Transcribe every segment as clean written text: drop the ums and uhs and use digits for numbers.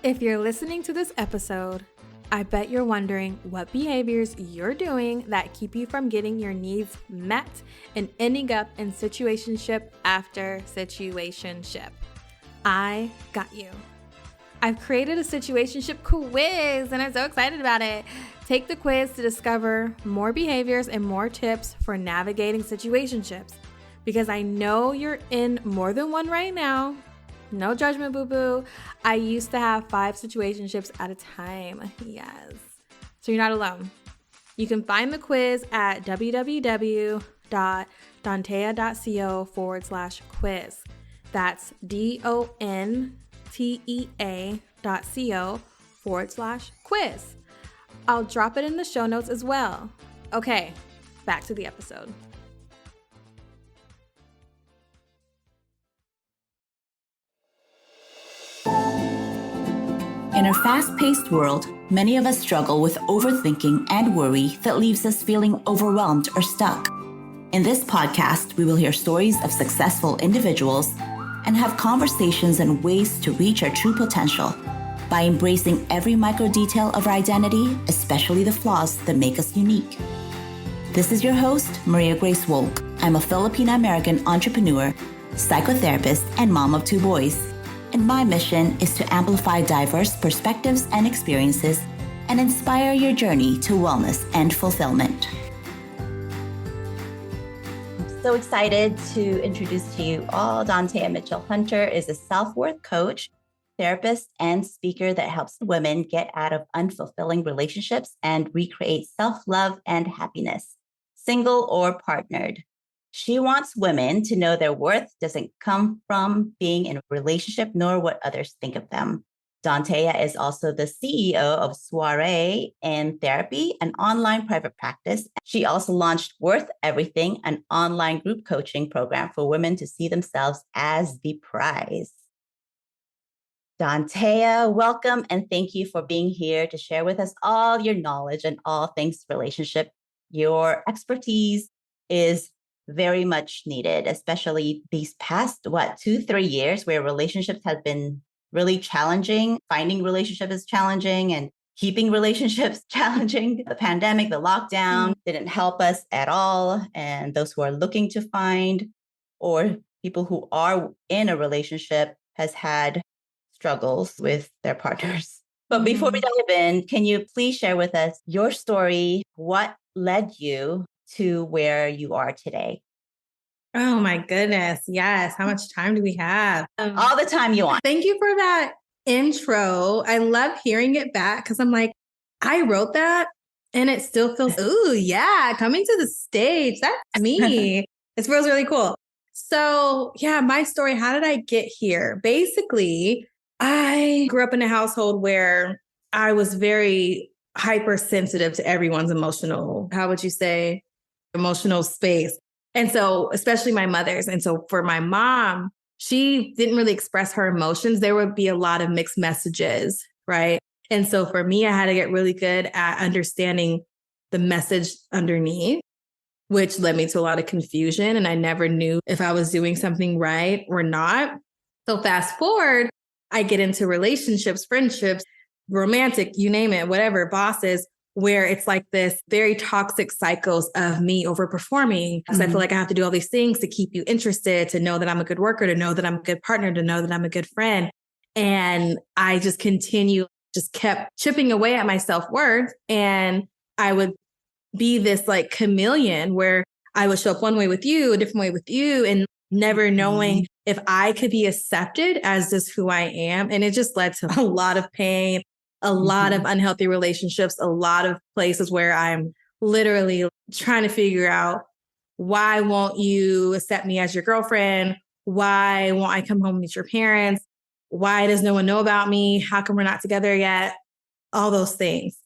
If you're listening to this episode, I bet you're wondering what behaviors you're doing that keep you from getting your needs met and ending up in situationship after situationship. I got you. I've created a situationship quiz and I'm so excited about it. Take the quiz to discover more behaviors and more tips for navigating situationships, because I know you're in more than one right now. No judgment, boo-boo. I used to have 5 situationships at a time. Yes. So you're not alone. You can find the quiz at www.dontea.co/quiz. That's DONTEA.co/quiz. I'll drop it in the show notes as well. Okay, back to the episode. In our fast-paced world, many of us struggle with overthinking and worry that leaves us feeling overwhelmed or stuck. In this podcast, we will hear stories of successful individuals and have conversations and ways to reach our true potential by embracing every micro detail of our identity, especially the flaws that make us unique. This is your host, Maria Grace Wolk. I'm a Filipino-American entrepreneur, psychotherapist, and mom of 2 boys. And my mission is to amplify diverse perspectives and experiences and inspire your journey to wellness and fulfillment. I'm so excited to introduce to you all Dontea Mitchell-Hunter is a self-worth coach, therapist, and speaker that helps women get out of unfulfilling relationships and recreate self-love and happiness, single or partnered. She wants women to know their worth doesn't come from being in a relationship nor what others think of them. Dontea is also the CEO of Soiree in Therapy, an online private practice. She also launched Worth Everything, an online group coaching program for women to see themselves as the prize. Dontea, welcome and thank you for being here to share with us all your knowledge and all things relationship. Your expertise is very much needed, especially these past, 2-3 years where relationships have been really challenging. Finding relationship is challenging and keeping relationships challenging. The pandemic, the lockdown didn't help us at all. And those who are looking to find or people who are in a relationship has had struggles with their partners. But before we dive in, can you please share with us your story? What led you to where you are today? Oh my goodness. Yes. How much time do we have? All the time you want. Thank you for that intro. I love hearing it back because I'm like, I wrote that and it still feels, ooh, yeah, coming to the stage. That's me. It feels really cool. So yeah, my story, how did I get here? Basically, I grew up in a household where I was very hypersensitive to everyone's emotional, how would you say, emotional space. And so, especially my mother's. And so for my mom, she didn't really express her emotions. There would be a lot of mixed messages, right? And so for me, I had to get really good at understanding the message underneath, which led me to a lot of confusion. And I never knew if I was doing something right or not. So fast forward, I get into relationships, friendships, romantic, you name it, whatever, bosses, where it's like this very toxic cycles of me overperforming because I feel like I have to do all these things to keep you interested, to know that I'm a good worker, to know that I'm a good partner, to know that I'm a good friend. And I just kept chipping away at my self-worth. And I would be this like chameleon where I would show up one way with you, a different way with you, and never knowing if I could be accepted as just who I am. And it just led to a lot of pain, a lot of unhealthy relationships, a lot of places where I'm literally trying to figure out, why won't you accept me as your girlfriend? Why won't I come home and meet your parents? Why does no one know about me? How come we're not together yet? All those things.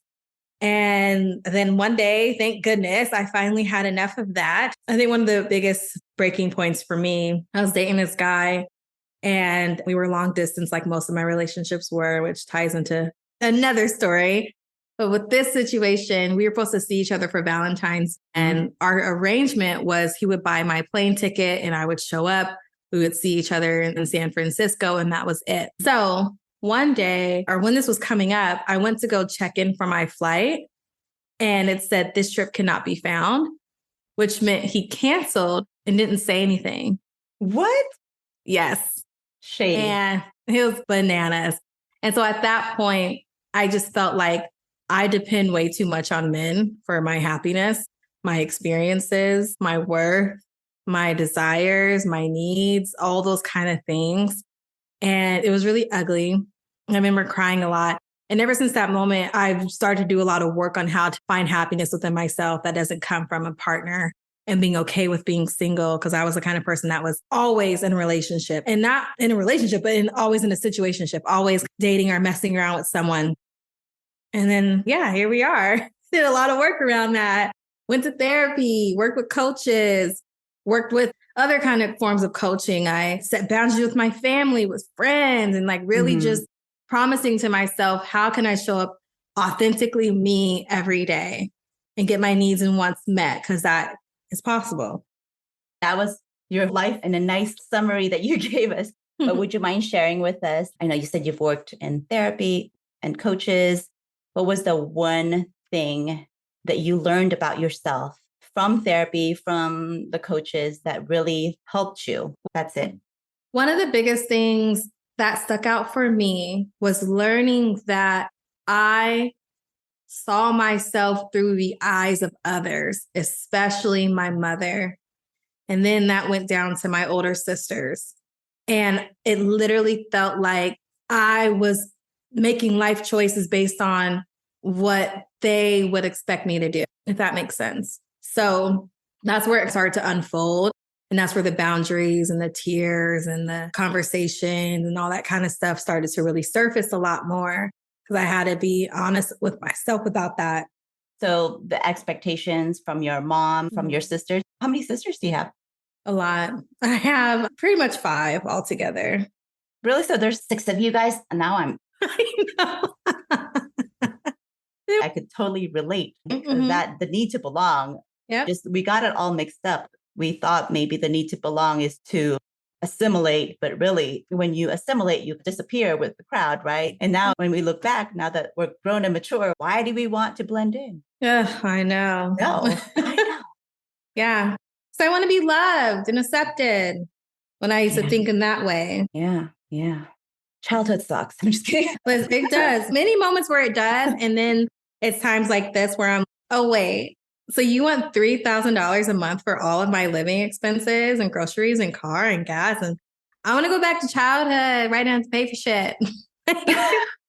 And then one day, thank goodness, I finally had enough of that. I think one of the biggest breaking points for me, I was dating this guy and we were long distance like most of my relationships were, which ties into another story. But with this situation, we were supposed to see each other for Valentine's. And our arrangement was he would buy my plane ticket and I would show up. We would see each other in San Francisco and that was it. So one day, or when this was coming up, I went to go check in for my flight and it said this trip cannot be found, which meant he canceled and didn't say anything. What? Yes. Shady. And it was bananas. And so at that point, I just felt like I depend way too much on men for my happiness, my experiences, my worth, my desires, my needs, all those kind of things. And it was really ugly. I remember crying a lot. And ever since that moment, I've started to do a lot of work on how to find happiness within myself that doesn't come from a partner and being okay with being single. Cause I was the kind of person that was always in a relationship, and not in a relationship, but always in a situationship, always dating or messing around with someone. And then, yeah, here we are. Did a lot of work around that. Went to therapy, worked with coaches, worked with other kind of forms of coaching. I set boundaries with my family, with friends, and like really just promising to myself, how can I show up authentically me every day and get my needs and wants met? Because that is possible. That was your life in a nice summary that you gave us. But would you mind sharing with us? I know you said you've worked in therapy and coaches. What was the one thing that you learned about yourself from therapy, from the coaches that really helped you? That's it. One of the biggest things that stuck out for me was learning that I saw myself through the eyes of others, especially my mother. And then that went down to my older sisters. And it literally felt like I was making life choices based on what they would expect me to do, if that makes sense. So that's where it started to unfold. And that's where the boundaries and the tears and the conversations and all that kind of stuff started to really surface a lot more, because I had to be honest with myself about that. So the expectations from your mom, from your sisters. How many sisters do you have? A lot. I have pretty much 5 altogether. Really? So there's 6 of you guys? And now I know. I could totally relate that the need to belong. Yep. Just we got it all mixed up. We thought maybe the need to belong is to assimilate, but really when you assimilate, you disappear with the crowd, right? And now when we look back, now that we're grown and mature, why do we want to blend in? Yeah, I know. No, I know. Yeah. So I want to be loved and accepted when I used to think in that way. Yeah. Yeah. Childhood sucks. I'm just kidding. But it does. Many moments where it does. And then it's times like this where I'm, oh, wait. So you want $3,000 a month for all of my living expenses and groceries and car and gas? And I want to go back to childhood right now to pay for shit. Where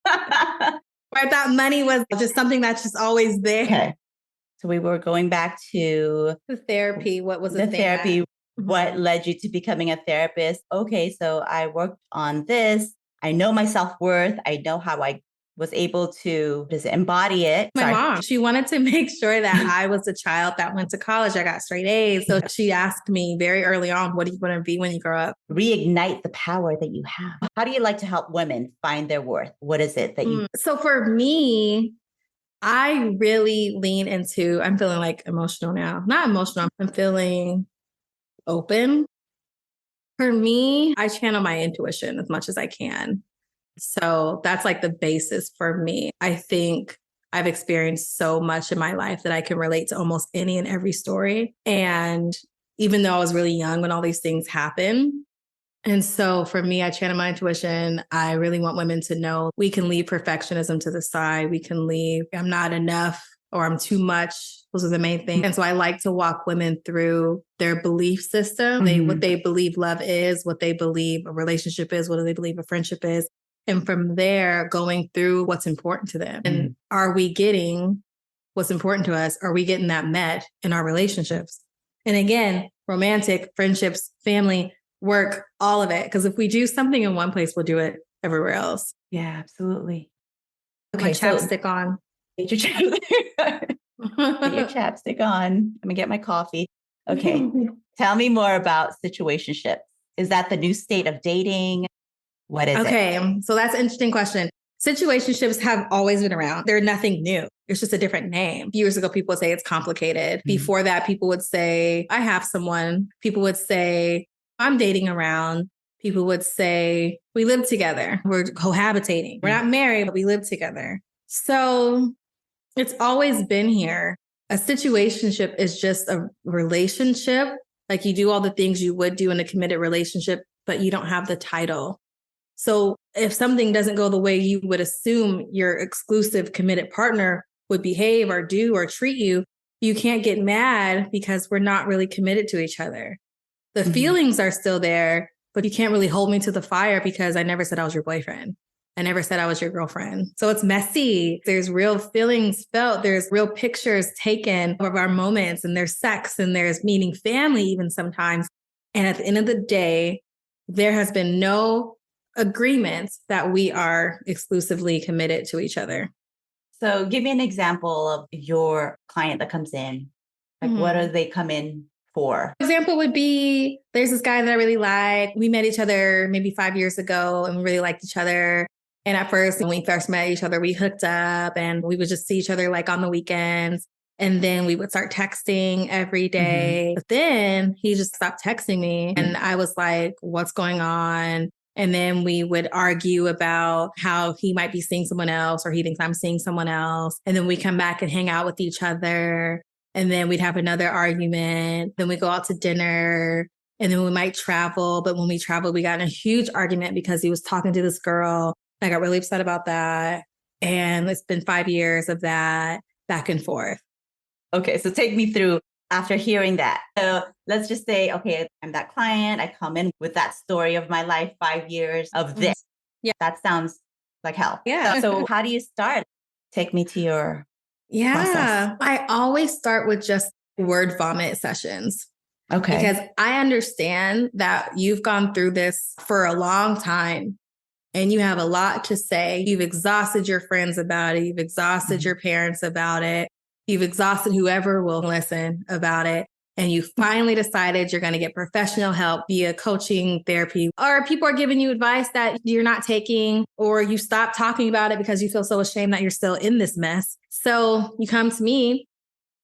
I thought money was just something that's just always there. Okay. So we were going back to The therapy. What was the therapy? What led you to becoming a therapist? Okay, so I worked on this. I know my self-worth. I know how I was able to just embody it. My mom, she wanted to make sure that I was a child that went to college. I got straight A's. So she asked me very early on, what do you want to be when you grow up? Reignite the power that you have. How do you like to help women find their worth? What is it that you... So for me, I really lean into, I'm feeling like emotional now. Not emotional. I'm feeling open. For me, I channel my intuition as much as I can. So that's like the basis for me. I think I've experienced so much in my life that I can relate to almost any and every story. And even though I was really young when all these things happened. And so for me, I channel my intuition. I really want women to know we can leave perfectionism to the side. We can leave, I'm not enough or I'm too much. Those are the main things. And so I like to walk women through their belief system, what they believe love is, what they believe a relationship is, what do they believe a friendship is. And from there, going through what's important to them. And are we getting what's important to us? Are we getting that met in our relationships? And again, romantic, friendships, family, work, all of it. Because if we do something in one place, we'll do it everywhere else. Yeah, absolutely. Okay, chapstick on. Get your chapstick on. I'm going to get my coffee. Okay. Tell me more about situationships. Is that the new state of dating? What is it? Okay, so that's an interesting question. Situationships have always been around. They're nothing new. It's just a different name. Years ago, people would say it's complicated. Before that, people would say, I have someone. People would say, I'm dating around. people would say, we live together. We're cohabitating. We're not married, but we live together. So it's always been here. A situationship is just a relationship. Like you do all the things you would do in a committed relationship, but you don't have the title. So if something doesn't go the way you would assume your exclusive committed partner would behave or do or treat you, you can't get mad because we're not really committed to each other. The feelings are still there, but you can't really hold me to the fire because I never said I was your boyfriend. I never said I was your girlfriend. So it's messy. There's real feelings felt. There's real pictures taken of our moments, and there's sex, and there's meeting family even sometimes. And at the end of the day, there has been no agreement that we are exclusively committed to each other. So give me an example of your client that comes in. Like, what do they come in for? Example would be, there's this guy that I really like. We met each other maybe 5 years ago and we really liked each other. And at first, when we first met each other, we hooked up and we would just see each other like on the weekends. And then we would start texting every day. But then he just stopped texting me. And I was like, what's going on? And then we would argue about how he might be seeing someone else or he thinks I'm seeing someone else. And then we come back and hang out with each other. And then we'd have another argument. Then we go out to dinner. And then we might travel. But when we traveled, we got in a huge argument because he was talking to this girl. I got really upset about that. And it's been 5 years of that back and forth. Okay, so take me through after hearing that. So let's just say, okay, I'm that client. I come in with that story of my life, 5 years of this. Yeah. That sounds like hell. Yeah. So how do you start? Take me to your process. I always start with just word vomit sessions. Okay. Because I understand that you've gone through this for a long time. And you have a lot to say. You've exhausted your friends about it. You've exhausted your parents about it. You've exhausted whoever will listen about it. And you finally decided you're going to get professional help via coaching, therapy, or people are giving you advice that you're not taking, or you stop talking about it because you feel so ashamed that you're still in this mess. So you come to me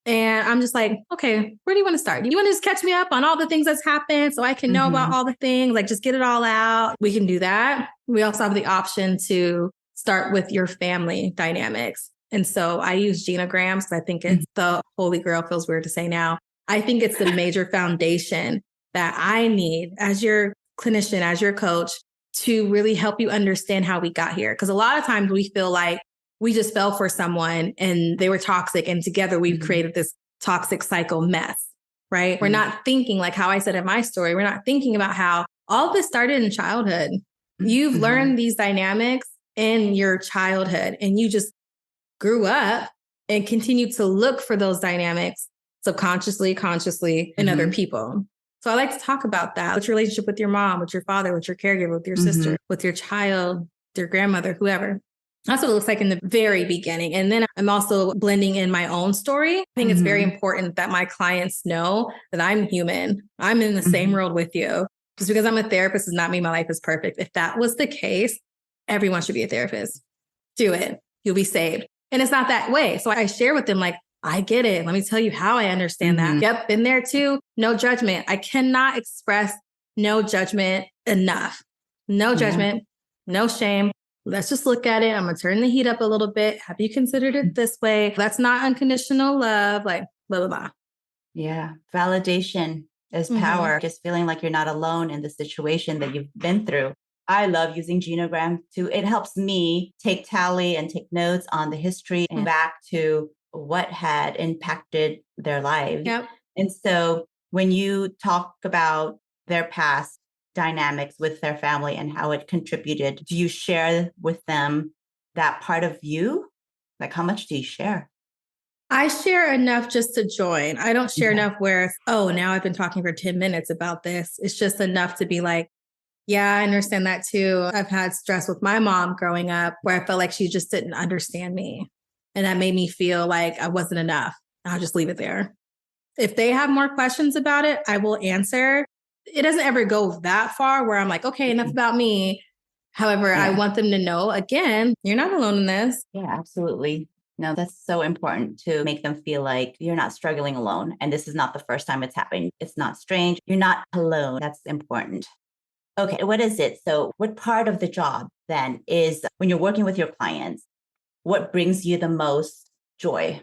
and I'm just like, okay, where do you want to start? Do you want to just catch me up on all the things that's happened so I can know about all the things, like just get it all out? We can do that. We also have the option to start with your family dynamics. And so I use genograms because I think it's the holy grail, feels weird to say now. I think it's the major foundation that I need as your clinician, as your coach, to really help you understand how we got here. Because a lot of times we feel like we just fell for someone and they were toxic, and together we've created this toxic cycle mess, right? We're not thinking, like how I said in my story, we're not thinking about how all this started in childhood. You've learned these dynamics in your childhood, and you just grew up and continue to look for those dynamics subconsciously, consciously in other people. So I like to talk about that. What's your relationship with your mom, with your father, with your caregiver, with your sister, with your child, your grandmother, whoever. That's what it looks like in the very beginning. And then I'm also blending in my own story. I think it's very important that my clients know that I'm human. I'm in the same world with you. Just because I'm a therapist does not mean my life is perfect. If that was the case, everyone should be a therapist. Do it. You'll be saved. And it's not that way. So I share with them, like, I get it. Let me tell you how I understand that. Yep, been there too. No judgment. I cannot express no judgment enough. No judgment, no shame. Let's just look at it. I'm going to turn the heat up a little bit. Have you considered it this way? That's not unconditional love, like blah, blah, blah. Yeah. Validation is power. Just feeling like you're not alone in the situation that you've been through. I love using genograms too. It helps me take tally and take notes on the history and back to what had impacted their lives. Yep. And so when you talk about their past dynamics with their family and how it contributed, do you share with them that part of you? Like, how much do you share? I share enough just to join. I don't share enough where, oh, now I've been talking for 10 minutes about this. It's just enough to be like, yeah, I understand that too. I've had stress with my mom growing up where I felt like she just didn't understand me. And that made me feel like I wasn't enough. I'll just leave it there. If they have more questions about it, I will answer. It doesn't ever go that far where I'm like, okay, enough about me. However, I want them to know, again, you're not alone in this. Yeah, absolutely. No, that's so important to make them feel like you're not struggling alone. And this is not the first time it's happened. It's not strange. You're not alone. That's important. Okay, what is it? So, what part of the job then is when you're working with your clients, what brings you the most joy,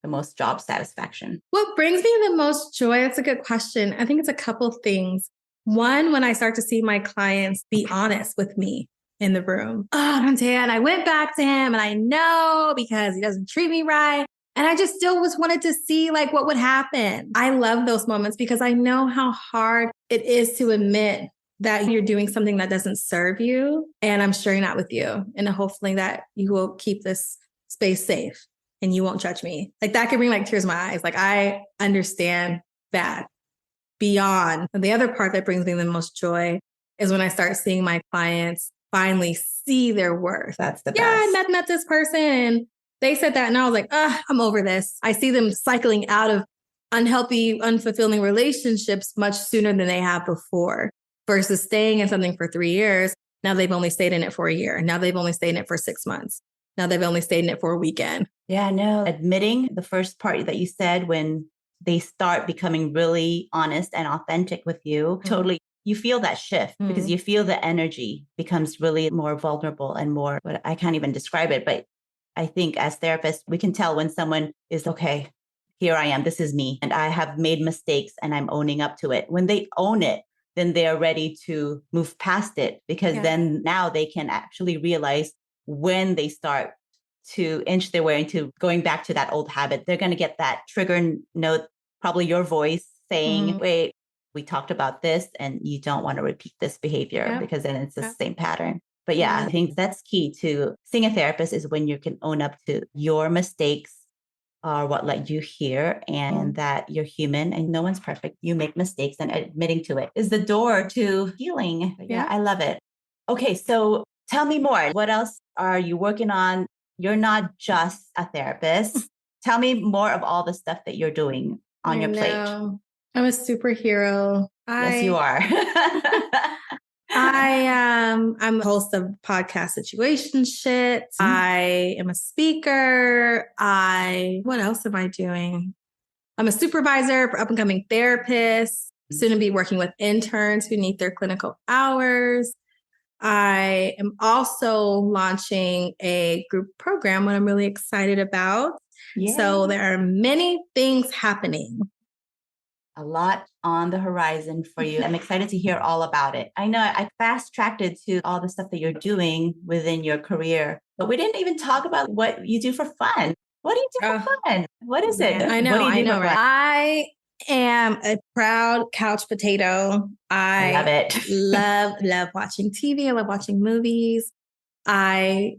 the most job satisfaction? What brings me the most joy? That's a good question. I think it's a couple things. One, when I start to see my clients be honest with me in the room. Oh, Dontea, and I went back to him and I know because he doesn't treat me right. And I just still was wanted to see like what would happen. I love those moments because I know how hard it is to admit that you're doing something that doesn't serve you. And I'm sharing that with you. And hopefully that you will keep this space safe and you won't judge me. Like that could bring like tears in my eyes. Like I understand that beyond. And the other part that brings me the most joy is when I start seeing my clients finally see their worth. That's the best. Yeah, I met this person and they said that. And I was like, I'm over this. I see them cycling out of unhealthy, unfulfilling relationships much sooner than they have before versus staying in something for 3 years. Now they've only stayed in it for a year. Now they've only stayed in it for 6 months. Now they've only stayed in it for a weekend. Yeah, no, admitting the first part that you said when they start becoming really honest and authentic with you, totally, you feel that shift because you feel the energy becomes really more vulnerable and more, but I can't even describe it. But I think as therapists, we can tell when someone is, okay, here I am, this is me, and I have made mistakes and I'm owning up to it. When they own it, then they're ready to move past it because then now they can actually realize when they start to inch their way into going back to that old habit, they're going to get that trigger note, probably your voice saying, wait, we talked about this and you don't want to repeat this behavior because then it's the same pattern. But I think that's key to seeing a therapist is when you can own up to your mistakes are what let you here and that you're human and no one's perfect. You make mistakes and admitting to it is the door to healing. Yeah, I love it. Okay, so tell me more. What else are you working on? You're not just a therapist. Tell me more of all the stuff that you're doing on your plate. I'm a superhero. Yes, you are. I'm a host of podcast Situationships. I am a speaker. What else am I doing? I'm a supervisor for up and coming therapists, soon to be working with interns who need their clinical hours. I am also launching a group program, what I'm really excited about. Yeah. So there are many things happening. A lot on the horizon for you. I'm excited to hear all about it. I know I fast-tracked it to all the stuff that you're doing within your career, but we didn't even talk about what you do for fun. What do you do for fun? What is it? I know, right? I am a proud couch potato. I love it. love watching TV. I love watching movies. I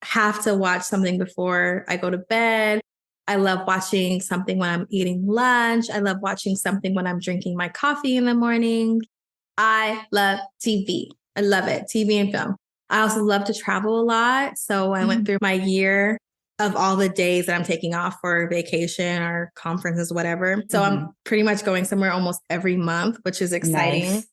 have to watch something before I go to bed. I love watching something when I'm eating lunch. I love watching something when I'm drinking my coffee in the morning. I love TV. I love it. TV and film. I also love to travel a lot. So I went through my year of all the days that I'm taking off for vacation or conferences, whatever. So I'm pretty much going somewhere almost every month, which is exciting. Nice.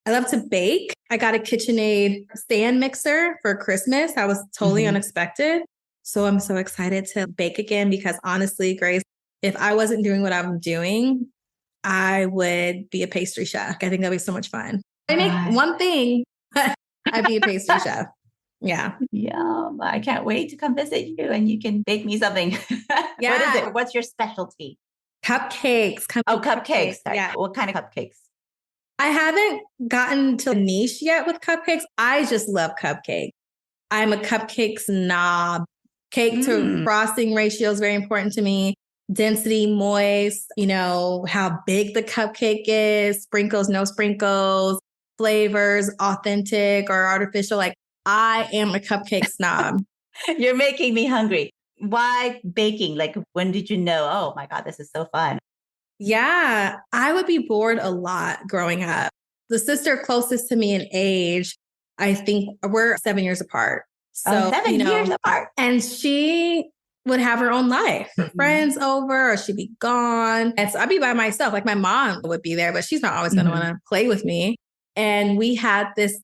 I love to bake. I got a KitchenAid stand mixer for Christmas. That was totally unexpected. So I'm so excited to bake again because honestly, Grace, if I wasn't doing what I'm doing, I would be a pastry chef. I think that'd be so much fun. I make one thing, I'd be a pastry chef. Yeah. Yum. I can't wait to come visit you and you can bake me something. Yeah. What is it? What's your specialty? Cupcakes. Cupcakes. Yeah. What kind of cupcakes? I haven't gotten to a niche yet with cupcakes. I just love cupcakes. I'm a cupcake snob. Cake to frosting ratio is very important to me. Density, moist, how big the cupcake is, sprinkles, no sprinkles, flavors, authentic or artificial. Like I am a cupcake snob. You're making me hungry. Why baking? Like when did you know, oh my God, this is so fun? Yeah, I would be bored a lot growing up. The sister closest to me in age, I think we're 7 years apart. So 7 years apart. And she would have her own life, friends over, or she'd be gone. And so I'd be by myself. Like my mom would be there, but she's not always going to want to play with me. And we had this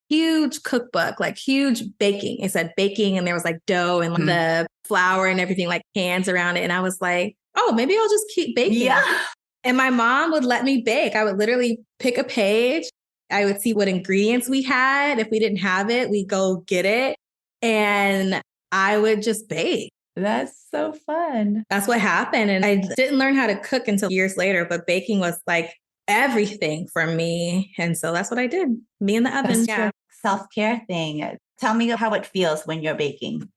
huge cookbook, like huge baking. It said baking and there was like dough and the flour and everything, like cans around it. And I was like, oh, maybe I'll just keep baking. Yeah. And my mom would let me bake. I would literally pick a page I would see what ingredients we had. If we didn't have it, we go get it. And I would just bake. That's so fun. That's what happened. And I didn't learn how to cook until years later, but baking was like everything for me. And so that's what I did. Me in the oven. That's your self-care thing. Tell me how it feels when you're baking.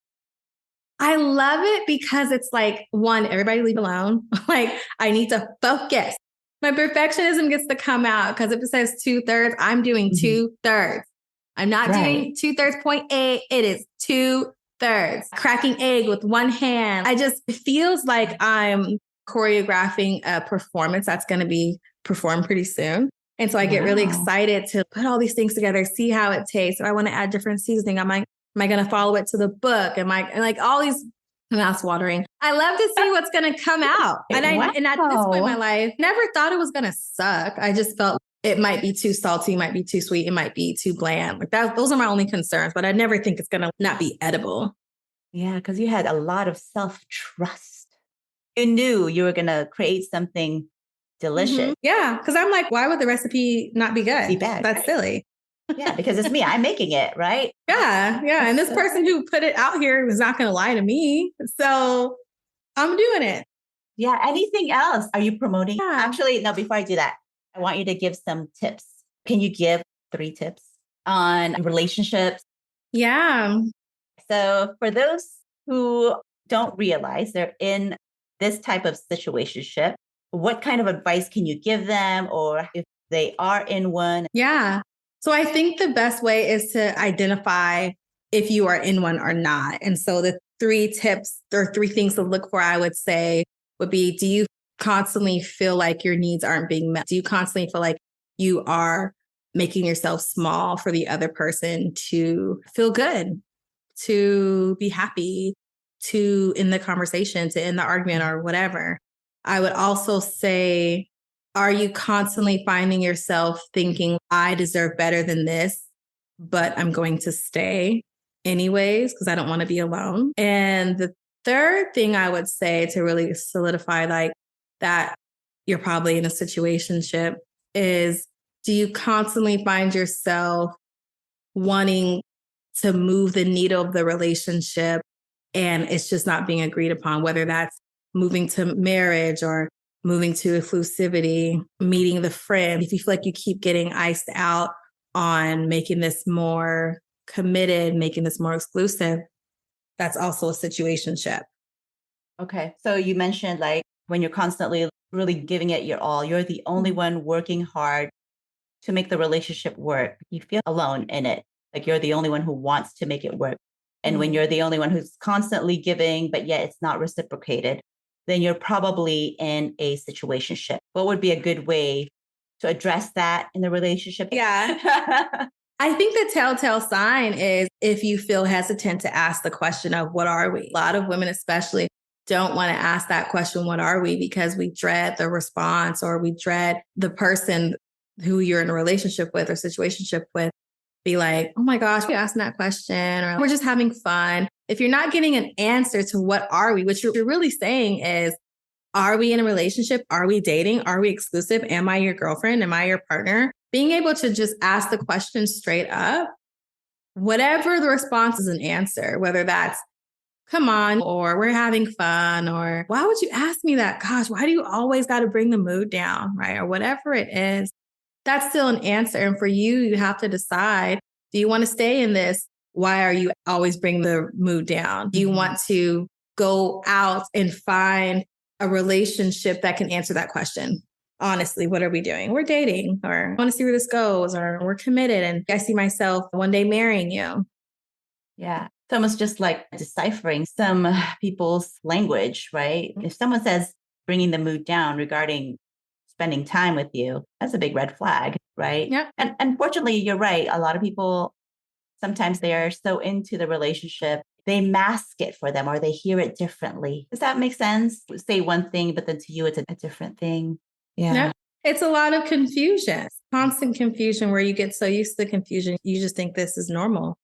I love it because it's like, one, everybody leave alone. Like, I need to focus. My perfectionism gets to come out because if it says 2/3, I'm doing 2/3. I'm not doing 2/3 0.8. It is 2/3. Cracking egg with one hand. It feels like I'm choreographing a performance that's going to be performed pretty soon. And so I get really excited to put all these things together, see how it tastes. If I want to add different seasoning, am I going to follow it to the book? And like all these mouth watering. I love to see what's going to come out. And and at this point in my life, never thought it was going to suck. I just felt it might be too salty, it might be too sweet, it might be too bland. Like those are my only concerns, but I never think it's going to not be edible. Yeah, because you had a lot of self-trust. You knew you were going to create something delicious. Yeah, because I'm like, why would the recipe not be good? Be bad. That's silly. Yeah, because it's me. I'm making it, right? Yeah. And this person who put it out here was not going to lie to me. So I'm doing it. Yeah. Anything else? Are you promoting? Yeah. Actually, no, before I do that, I want you to give some tips. Can you give 3 tips on relationships? Yeah. So for those who don't realize they're in this type of situationship, what kind of advice can you give them? Or if they are in one? Yeah. So I think the best way is to identify if you are in one or not. And so the 3 tips or 3 things to look for, I would say, would be, do you constantly feel like your needs aren't being met? Do you constantly feel like you are making yourself small for the other person to feel good, to be happy, to end the conversation, to end the argument or whatever? I would also say, are you constantly finding yourself thinking, I deserve better than this, but I'm going to stay anyways because I don't want to be alone? And the third thing I would say to really solidify like that you're probably in a situationship is, do you constantly find yourself wanting to move the needle of the relationship and it's just not being agreed upon, whether that's moving to marriage or moving to exclusivity, meeting the friend? If you feel like you keep getting iced out on making this more committed, making this more exclusive, that's also a situationship. Okay. So you mentioned like when you're constantly really giving it your all, you're the only one working hard to make the relationship work. You feel alone in it. Like you're the only one who wants to make it work. And when you're the only one who's constantly giving, but yet it's not reciprocated, then you're probably in a situationship. What would be a good way to address that in the relationship? Yeah. I think the telltale sign is if you feel hesitant to ask the question of what are we? A lot of women especially don't want to ask that question, what are we? Because we dread the response or we dread the person who you're in a relationship with or situationship with be like, oh my gosh, we asking that question, or we're just having fun. If you're not getting an answer to what are we, what you're really saying is, are we in a relationship? Are we dating? Are we exclusive? Am I your girlfriend? Am I your partner? Being able to just ask the question straight up, whatever the response is an answer, whether that's come on, or we're having fun, or why would you ask me that? Gosh, why do you always got to bring the mood down? Right. Or whatever it is, that's still an answer. And for you, you have to decide, do you want to stay in this? Why are you always bringing the mood down? Do you want to go out and find a relationship that can answer that question? Honestly, what are we doing? We're dating, or I want to see where this goes, or we're committed and I see myself one day marrying you. Yeah. It's almost just like deciphering some people's language, right? If someone says bringing the mood down regarding spending time with you, that's a big red flag, right? Yep. And unfortunately, you're right. A lot of people, sometimes they are so into the relationship, they mask it for them or they hear it differently. Does that make sense? Say one thing, but then to you, it's a different thing. Yeah. Yep. It's a lot of confusion, constant confusion where you get so used to the confusion, you just think this is normal,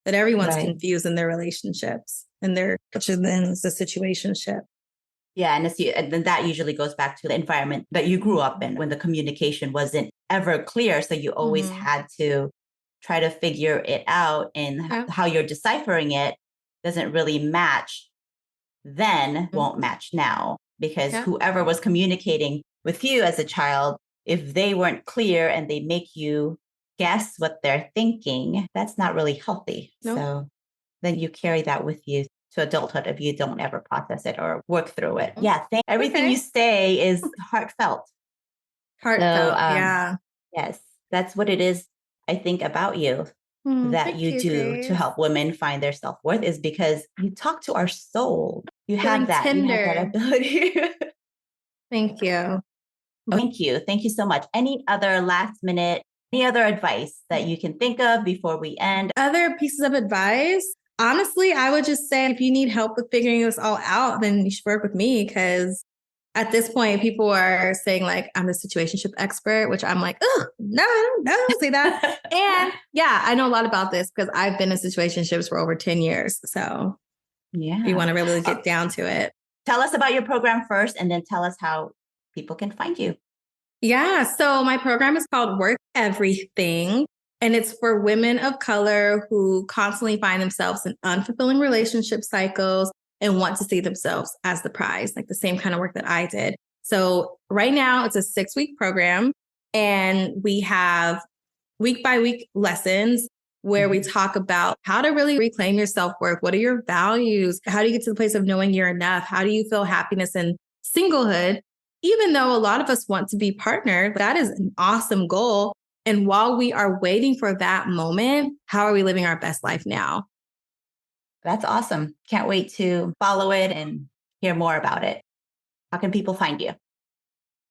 that everyone's confused in their relationships and which then is the situationship. Yeah. And then that usually goes back to the environment that you grew up in when the communication wasn't ever clear. So you always had to try to figure it out, and how you're deciphering it doesn't really match then, won't match now, because whoever was communicating with you as a child, if they weren't clear and they make you guess what they're thinking, that's not really healthy. So then you carry that with you to adulthood if you don't ever process it or work through it. Yeah. Everything you say is heartfelt. Heartfelt. So, yes, that's what it is. I think about you that you do to help women find their self-worth is because you talk to our soul. You have that. You have that ability. Thank you. Thank you. Thank you so much. Any other last minute, any other advice that you can think of before we end? Other pieces of advice? Honestly, I would just say if you need help with figuring this all out, then you should work with me, because at this point, people are saying like, I'm the situationship expert, which I'm like, oh, no, don't say that. And I know a lot about this because I've been in situationships for over 10 years. So if you want to really get down to it. Tell us about your program first, and then tell us how people can find you. Yeah. So my program is called Work Everything. And it's for women of color who constantly find themselves in unfulfilling relationship cycles and want to see themselves as the prize, like the same kind of work that I did. So right now it's a 6-week program, and we have week by week lessons where we talk about how to really reclaim your self-worth. What are your values? How do you get to the place of knowing you're enough? How do you feel happiness in singlehood? Even though a lot of us want to be partnered, that is an awesome goal. And while we are waiting for that moment, how are we living our best life now? That's awesome. Can't wait to follow it and hear more about it. How can people find you?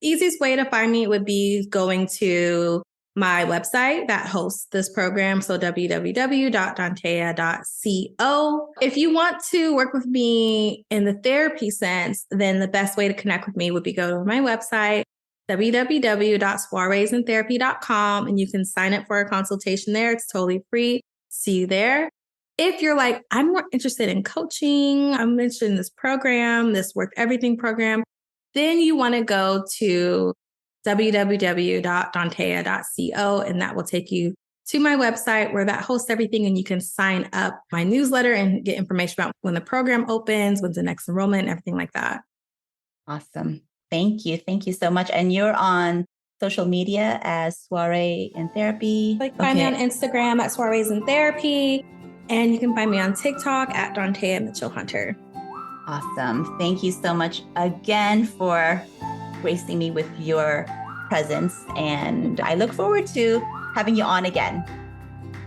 Easiest way to find me would be going to my website that hosts this program. So www.dontea.co. If you want to work with me in the therapy sense, then the best way to connect with me would be go to my website, www.soireesintherapy.com, and you can sign up for a consultation there. It's totally free. See you there. If you're like, I'm more interested in coaching, I'm interested in this program, this Work Everything program, then you want to go to www.dontea.co, and that will take you to my website where that hosts everything, and you can sign up my newsletter and get information about when the program opens, when's the next enrollment, everything like that. Awesome. Thank you. Thank you so much. And you're on social media as Soiree in Therapy. Find me on Instagram at Soirees in Therapy, and you can find me on TikTok at Dontea Mitchell-Hunter. Awesome. Thank you so much again for gracing me with your presence, and I look forward to having you on again.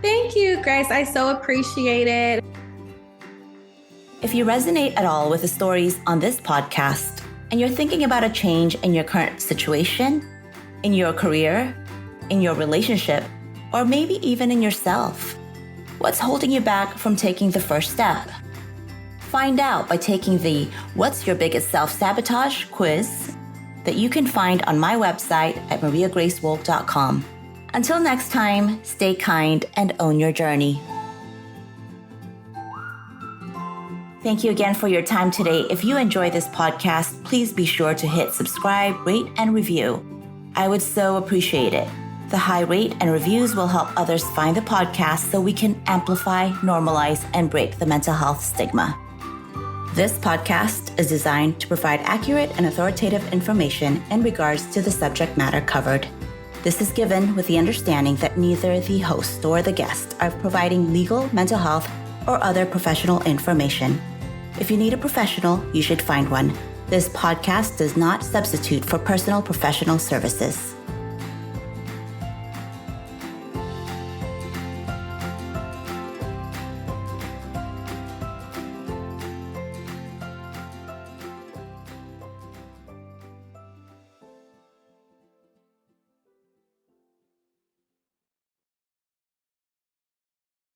Thank you, Grace. I so appreciate it. If you resonate at all with the stories on this podcast, and you're thinking about a change in your current situation, in your career, in your relationship, or maybe even in yourself, what's holding you back from taking the first step? Find out by taking the What's Your Biggest Self-Sabotage quiz that you can find on my website at mariagracewold.com. Until next time, stay kind and own your journey. Thank you again for your time today. If you enjoy this podcast, please be sure to hit subscribe, rate, and review. I would so appreciate it. The high rate and reviews will help others find the podcast so we can amplify, normalize, and break the mental health stigma. This podcast is designed to provide accurate and authoritative information in regards to the subject matter covered. This is given with the understanding that neither the host or the guest are providing legal, mental health, or other professional information. If you need a professional, you should find one. This podcast does not substitute for personal professional services.